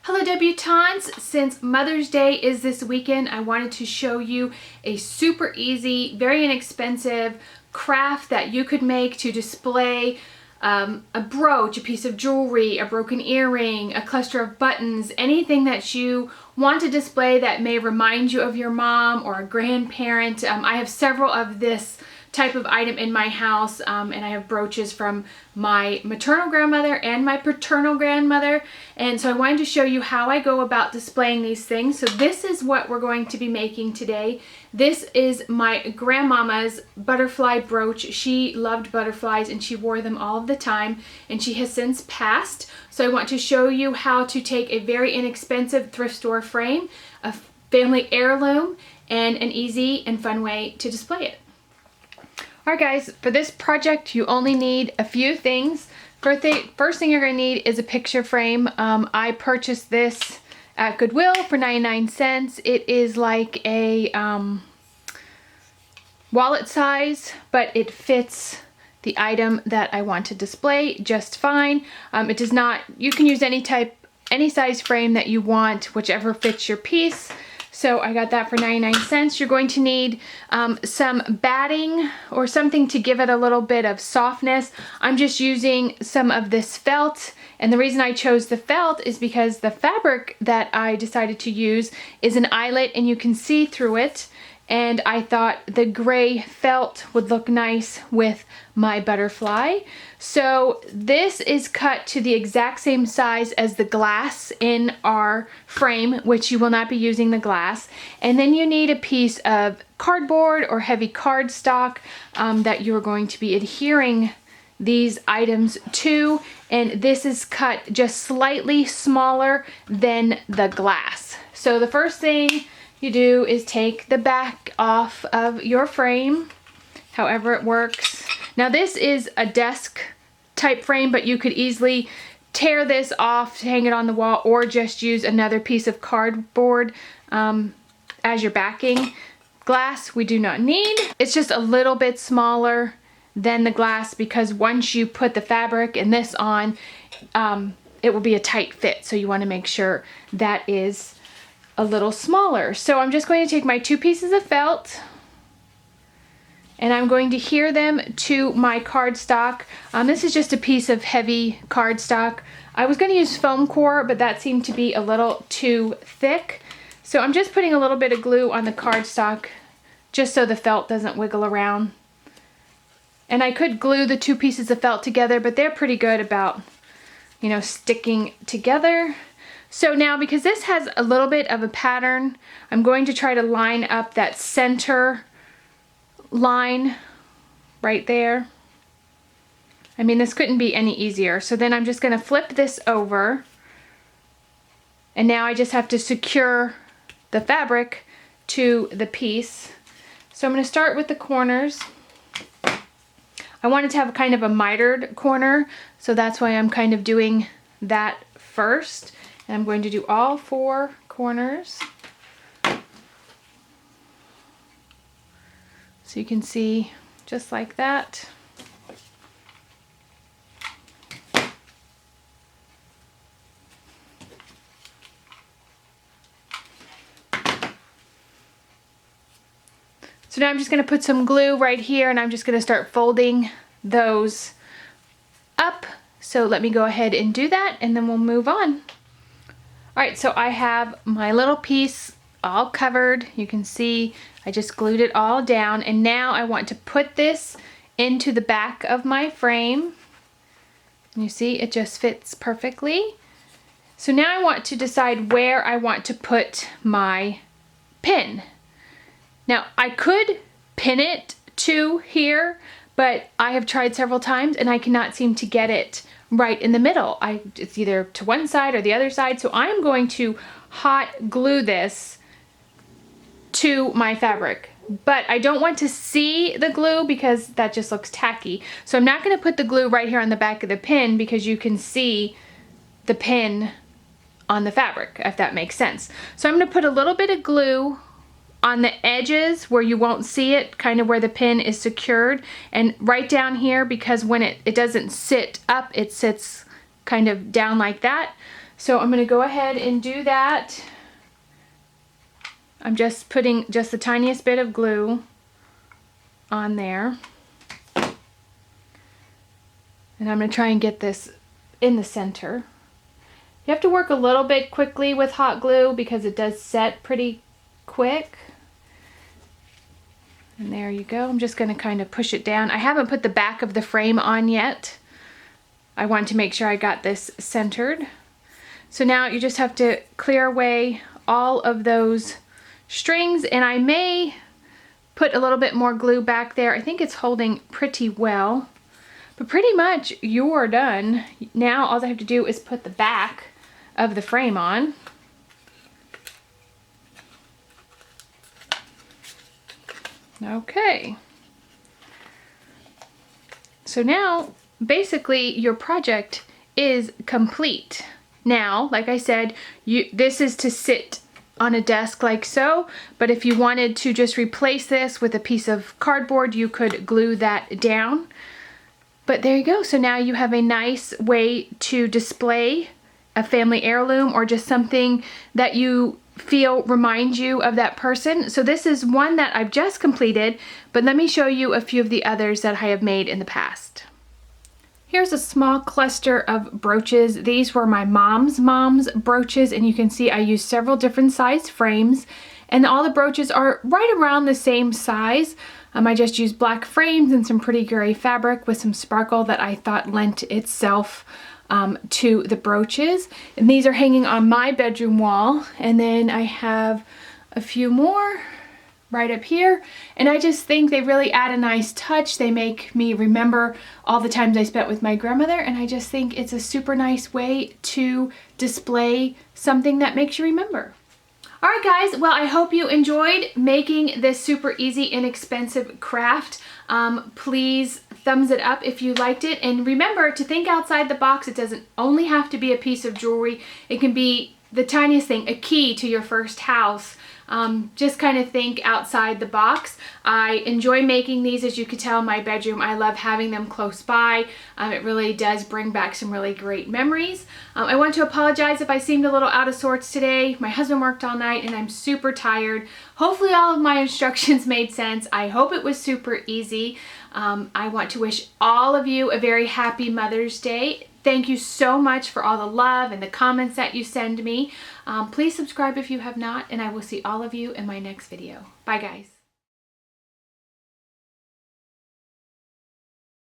Hello debutantes! Since Mother's Day is this weekend, I wanted to show you a super easy, very inexpensive craft that you could make to display a brooch, a piece of jewelry, a broken earring, a cluster of buttons, anything that you want to display that may remind you of your mom or a grandparent. I have several of this type of item in my house, and I have brooches from my maternal grandmother and my paternal grandmother, and so I wanted to show you how I go about displaying these things. So this is what we're going to be making today. This is my grandmama's butterfly brooch. She loved butterflies and she wore them all of the time, and she has since passed. So I want to show you how to take a very inexpensive thrift store frame, a family heirloom, and an easy and fun way to display it. Alright guys, for this project you only need a few things. First thing you're going to need is a picture frame. I purchased this at Goodwill for 99 cents. It is like a wallet size, but it fits the item that I want to display just fine. It does not, you can use any size frame that you want, whichever fits your piece. So I got that for 99 cents. You're going to need some batting or something to give it a little bit of softness. I'm just using some of this felt, and the reason I chose the felt is because the fabric that I decided to use is an eyelet and you can see through it, and I thought the gray felt would look nice with my butterfly. So this is cut to the exact same size as the glass in our frame, which you will not be using the glass. And then you need a piece of cardboard or heavy cardstock that you're going to be adhering these items to, and this is cut just slightly smaller than the glass. So the first thing you do is take the back off of your frame, however it works. Now this is a desk type frame, but you could easily tear this off, hang it on the wall, or just use another piece of cardboard as your backing. Glass we do not need. It's just a little bit smaller than the glass because once you put the fabric and this on, it will be a tight fit. So you want to make sure that is a little smaller. So I'm just going to take my two pieces of felt and I'm going to adhere them to my cardstock. This is just a piece of heavy cardstock. I was going to use foam core, but that seemed to be a little too thick. So I'm just putting a little bit of glue on the cardstock just so the felt doesn't wiggle around. And I could glue the two pieces of felt together, but they're pretty good about, you know, sticking together. So now, because this has a little bit of a pattern, I'm going to try to line up that center line right there. I mean, this couldn't be any easier. So then I'm just going to flip this over, and now I just have to secure the fabric to the piece. So I'm going to start with the corners. I wanted to have kind of a mitered corner, so that's why I'm kind of doing that first. And I'm going to do all four corners. So you can see just like that. So now I'm just going to put some glue right here, and I'm just going to start folding those up. So let me go ahead and do that, and then we'll move on. Alright, so I have my little piece all covered. You can see I just glued it all down, and now I want to put this into the back of my frame. You see it just fits perfectly. So now I want to decide where I want to put my pin. Now I could pin it to here, but I have tried several times and I cannot seem to get it right in the middle. It's either to one side or the other side, so I'm going to hot glue this to my fabric. But I don't want to see the glue because that just looks tacky. So I'm not going to put the glue right here on the back of the pin because you can see the pin on the fabric, if that makes sense. So I'm going to put a little bit of glue on the edges where you won't see it, kind of where the pin is secured, and right down here, because when it doesn't sit up, it sits kind of down like that. So I'm going to go ahead and do that. I'm just putting just the tiniest bit of glue on there. And I'm going to try and get this in the center. You have to work a little bit quickly with hot glue because it does set pretty quick. And there you go. I'm just going to kind of push it down. I haven't put the back of the frame on yet. I want to make sure I got this centered. So now you just have to clear away all of those strings, and I may put a little bit more glue back there. I think it's holding pretty well, but pretty much you're done. Now all I have to do is put the back of the frame on. Okay. So now basically your project is complete. Now, like I said, this is to sit on a desk like so, but if you wanted to just replace this with a piece of cardboard, you could glue that down. But there you go. So now you have a nice way to display a family heirloom or just something that you feel reminds you of that person. So this is one that I've just completed, but let me show you a few of the others that I have made in the past. Here's a small cluster of brooches. These were my mom's brooches, and you can see I used several different size frames, and all the brooches are right around the same size. I just used black frames and some pretty gray fabric with some sparkle that I thought lent itself to the brooches. And these are hanging on my bedroom wall, and then I have a few more right up here, and I just think they really add a nice touch. They make me remember all the times I spent with my grandmother, and I just think it's a super nice way to display something that makes you remember. Alright guys, well, I hope you enjoyed making this super easy, inexpensive craft. Please thumbs it up if you liked it, and remember to think outside the box. It doesn't only have to be a piece of jewelry. It can be the tiniest thing, a key to your first house. Just kind of think outside the box. I enjoy making these, as you could tell in my bedroom. I love having them close by. It really does bring back some really great memories. I want to apologize if I seemed a little out of sorts today. My husband worked all night and I'm super tired. Hopefully all of my instructions made sense. I hope it was super easy. I want to wish all of you a very happy Mother's Day. Thank you so much for all the love and the comments that you send me. Please subscribe if you have not, and I will see all of you in my next video. Bye guys.